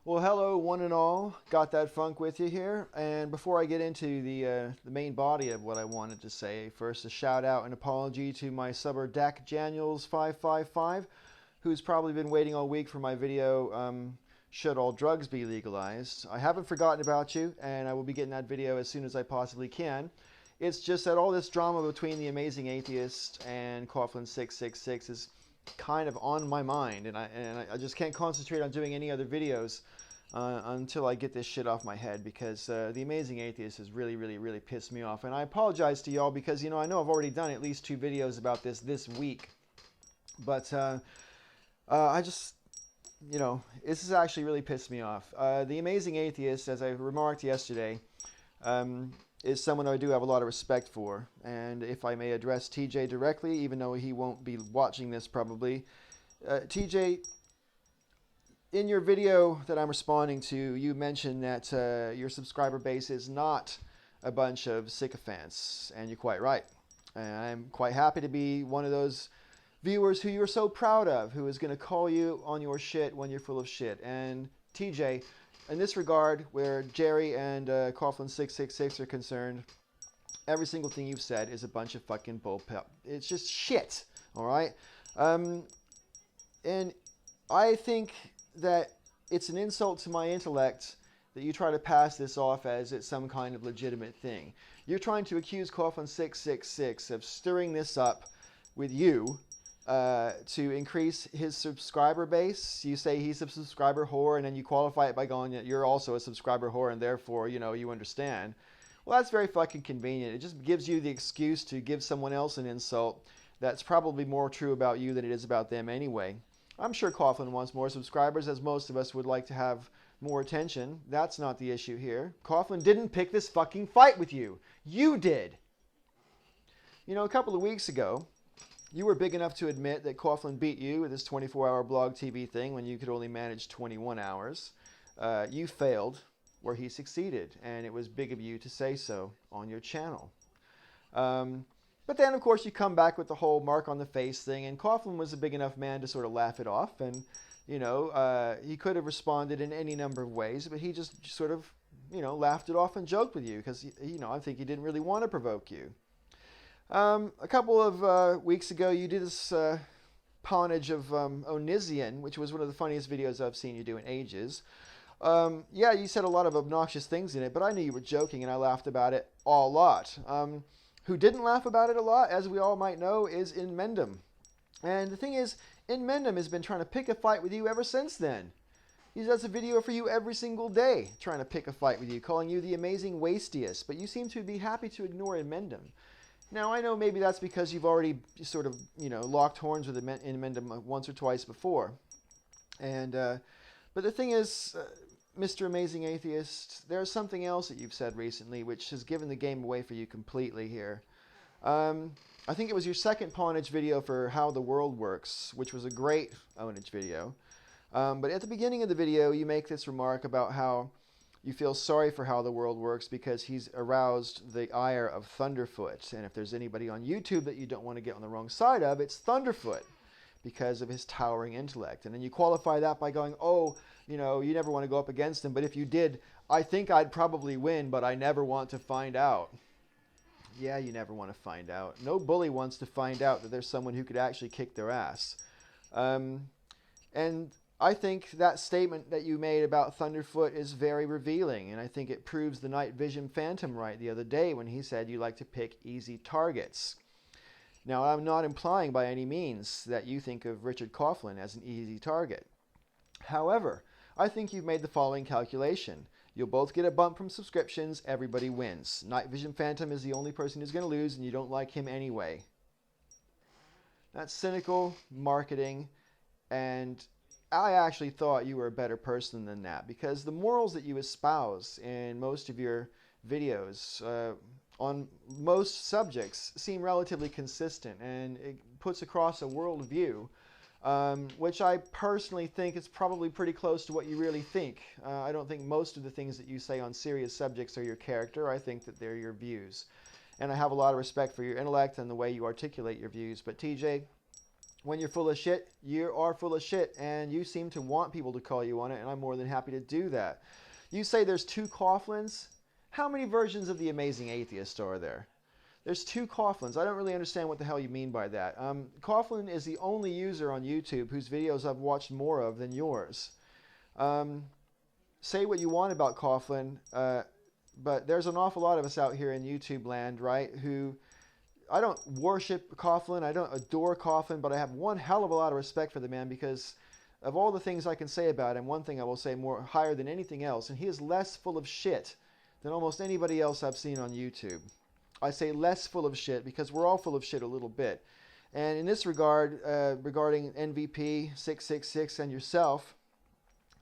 Well, hello, one and all. Got that funk with you here. And before I get into the main body of what I wanted to say, first a shout out and apology to my subber Dak Janiels 555, who's probably been waiting all week for my video. Should all drugs be legalized? I haven't forgotten about you, and I will be getting that video as soon as I possibly can. It's just that all this drama between the amazing atheist and Coughlan 666 is kind of on my mind, and I just can't concentrate on doing any other videos until I get this shit off my head, because the amazing atheist has really pissed me off. And I apologize to y'all because, you know, I know I've already done at least 2 videos about this week, but I just, you know, this has actually really pissed me off. The amazing atheist, as I remarked yesterday, is someone I do have a lot of respect for. And if I may address TJ directly, even though he won't be watching this probably, TJ, in your video that I'm responding to, you mentioned that your subscriber base is not a bunch of sycophants, and you're quite right. And I'm quite happy to be one of those viewers who you're so proud of, who is going to call you on your shit when you're full of shit. And TJ, in this regard, where Jerre and Coughlan 666 are concerned, every single thing you've said is a bunch of fucking bullpep. It's just shit, all right? And I think that it's an insult to my intellect that you try to pass this off as it's some kind of legitimate thing. You're trying to accuse Coughlan 666 of stirring this up with you to increase his subscriber base. You say he's a subscriber whore, and then you qualify it by going that you're also a subscriber whore, and therefore, you know, you understand. Well, that's very fucking convenient. It just gives you the excuse to give someone else an insult that's probably more true about you than it is about them anyway. I'm sure Coughlan wants more subscribers, as most of us would like to have more attention. That's not the issue here. Coughlan didn't pick this fucking fight with you. You did. You know, a couple of weeks ago, you were big enough to admit that Coughlan beat you with this 24-hour blog TV thing when you could only manage 21 hours. You failed where he succeeded, and it was big of you to say so on your channel. But then, of course, you come back with the whole mark on the face thing, and Coughlan was a big enough man to sort of laugh it off, and, you know, he could have responded in any number of ways, but he just sort of, you know, laughed it off and joked with you, because, you know, I think he didn't really want to provoke you. A couple of weeks ago, you did this pawnage of Onizian, which was one of the funniest videos I've seen you do in ages. Yeah, you said a lot of obnoxious things in it, but I knew you were joking, and I laughed about it a lot. Who didn't laugh about it a lot, as we all might know, is In Mendham. And the thing is, In Mendham has been trying to pick a fight with you ever since then. He does a video for you every single day, trying to pick a fight with you, calling you the amazing wastiest, but you seem to be happy to ignore In Mendham. Now, I know maybe that's because you've already sort of, you know, locked horns with In Mendham once or twice before. And, but the thing is, Mr. Amazing Atheist, there's something else that you've said recently which has given the game away for you completely here. I think it was your second pawnage video for How the World Works, which was a great ownage video. But at the beginning of the video, you make this remark about how you feel sorry for How the World Works because he's aroused the ire of Thunderfoot. And if there's anybody on YouTube that you don't want to get on the wrong side of, it's Thunderfoot, because of his towering intellect. And then you qualify that by going, oh, you know, you never want to go up against him, but if you did, I think I'd probably win, but I never want to find out. Yeah, you never want to find out. No bully wants to find out that there's someone who could actually kick their ass. And I think that statement that you made about Thunderfoot is very revealing, and I think it proves the night vision phantom right the other day when he said you like to pick easy targets. Now, I'm not implying by any means that you think of Richard Coughlan as an easy target. However, I think you've made the following calculation. You'll both get a bump from subscriptions, everybody wins. Night Vision Phantom is the only person who's going to lose, and you don't like him anyway. That's cynical marketing, and I actually thought you were a better person than that, because the morals that you espouse in most of your videos on most subjects seem relatively consistent, and it puts across a worldview which I personally think is probably pretty close to what you really think. I don't think most of the things that you say on serious subjects are your character. I think that they're your views. And I have a lot of respect for your intellect and the way you articulate your views. But TJ, when you're full of shit, you are full of shit, and you seem to want people to call you on it, and I'm more than happy to do that. You say there's 2 Coughlan's. How many versions of the Amazing Atheist are there? There's 2 Coughlan's. I don't really understand what the hell you mean by that. Coughlan is the only user on YouTube whose videos I've watched more of than yours. Say what you want about Coughlan, but there's an awful lot of us out here in YouTube land, right, who... I don't worship Coughlan, I don't adore Coughlan, but I have one hell of a lot of respect for the man because of all the things I can say about him, one thing I will say more higher than anything else, and he is less full of shit than almost anybody else I've seen on YouTube. I say less full of shit because we're all full of shit a little bit. And in this regard, regarding NVP 666 and yourself,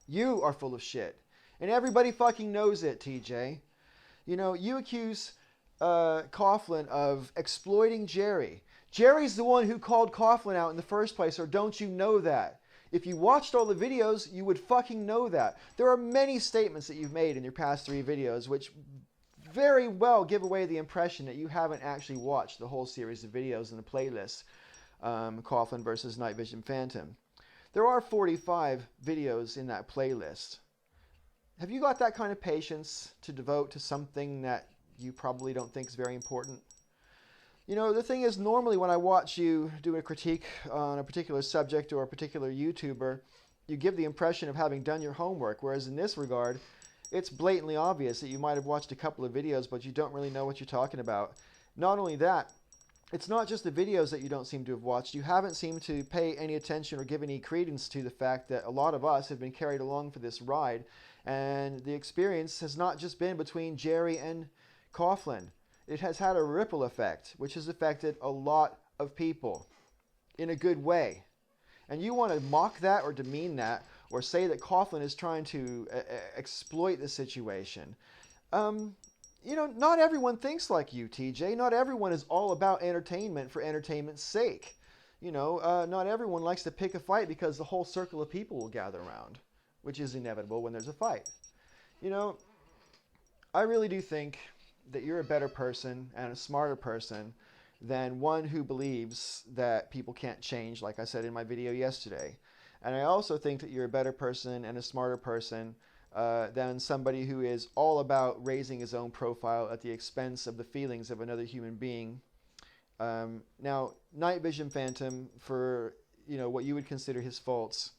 you are full of shit. And everybody fucking knows it, TJ. You know, you accuse... Coughlan of exploiting Jerre. Jerry's the one who called Coughlan out in the first place, or don't you know that? If you watched all the videos, you would fucking know that. There are many statements that you've made in your past 3 videos which very well give away the impression that you haven't actually watched the whole series of videos in the playlist, Coughlan versus Night Vision Phantom. There are 45 videos in that playlist. Have you got that kind of patience to devote to something that you probably don't think is very important? You know, the thing is, normally when I watch you do a critique on a particular subject or a particular YouTuber, you give the impression of having done your homework, whereas in this regard, it's blatantly obvious that you might have watched a couple of videos, but you don't really know what you're talking about. Not only that, it's not just the videos that you don't seem to have watched. You haven't seemed to pay any attention or give any credence to the fact that a lot of us have been carried along for this ride, and the experience has not just been between Jerre and Coughlan. It has had a ripple effect, which has affected a lot of people in a good way. And you want to mock that or demean that or say that Coughlan is trying to exploit the situation. You know, not everyone thinks like you, TJ. Not everyone is all about entertainment for entertainment's sake. You know, not everyone likes to pick a fight because the whole circle of people will gather around, which is inevitable when there's a fight. You know, I really do think that you're a better person and a smarter person than one who believes that people can't change, like I said in my video yesterday. And I also think that you're a better person and a smarter person than somebody who is all about raising his own profile at the expense of the feelings of another human being. Now, Night Vision Phantom, for what you would consider his faults,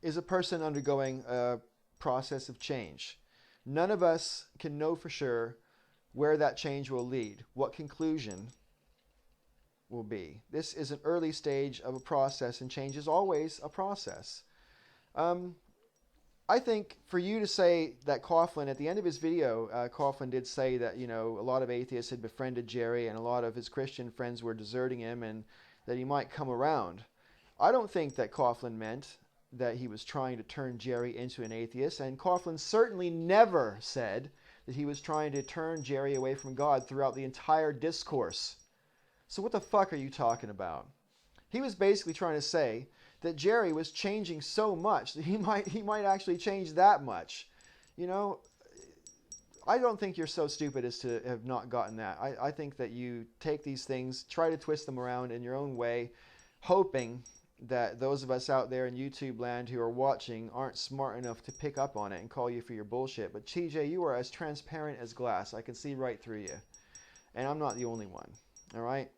is a person undergoing a process of change. None of us can know for sure where that change will lead, what conclusion will be. This is an early stage of a process, and change is always a process. I think for you to say that Coughlan, at the end of his video, Coughlan did say that, a lot of atheists had befriended Jerre and a lot of his Christian friends were deserting him and that he might come around. I don't think that Coughlan meant that he was trying to turn Jerre into an atheist, and Coughlan certainly never said that he was trying to turn Jerre away from God throughout the entire discourse. So what the fuck are you talking about? He was basically trying to say that Jerre was changing so much that he might actually change that much. I don't think you're so stupid as to have not gotten that. I think that you take these things, try to twist them around in your own way, hoping that those of us out there in YouTube land who are watching aren't smart enough to pick up on it and call you for your bullshit. But TJ, you are as transparent as glass. I can see right through you. And I'm not the only one. All right?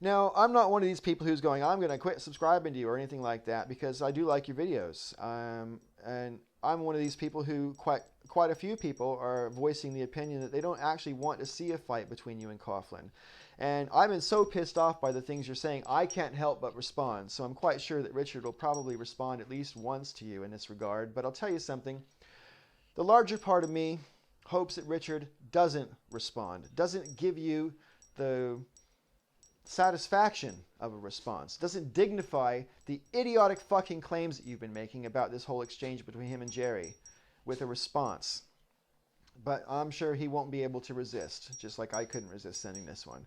Now, I'm not one of these people who's going, I'm going to quit subscribing to you or anything like that, because I do like your videos. And I'm one of these people who, quite a few people are voicing the opinion that they don't actually want to see a fight between you and Coughlan. And I've been so pissed off by the things you're saying, I can't help but respond. So I'm quite sure that Richard will probably respond at least once to you in this regard. But I'll tell you something. The larger part of me hopes that Richard doesn't respond, doesn't give you the satisfaction of a response, doesn't dignify the idiotic fucking claims that you've been making about this whole exchange between him and Jerre with a response. But I'm sure he won't be able to resist, just like I couldn't resist sending this one.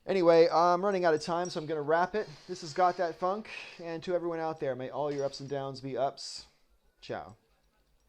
Anyway, I'm running out of time, so I'm going to wrap it. This has Got That Funk, and to everyone out there, may all your ups and downs be ups. Ciao.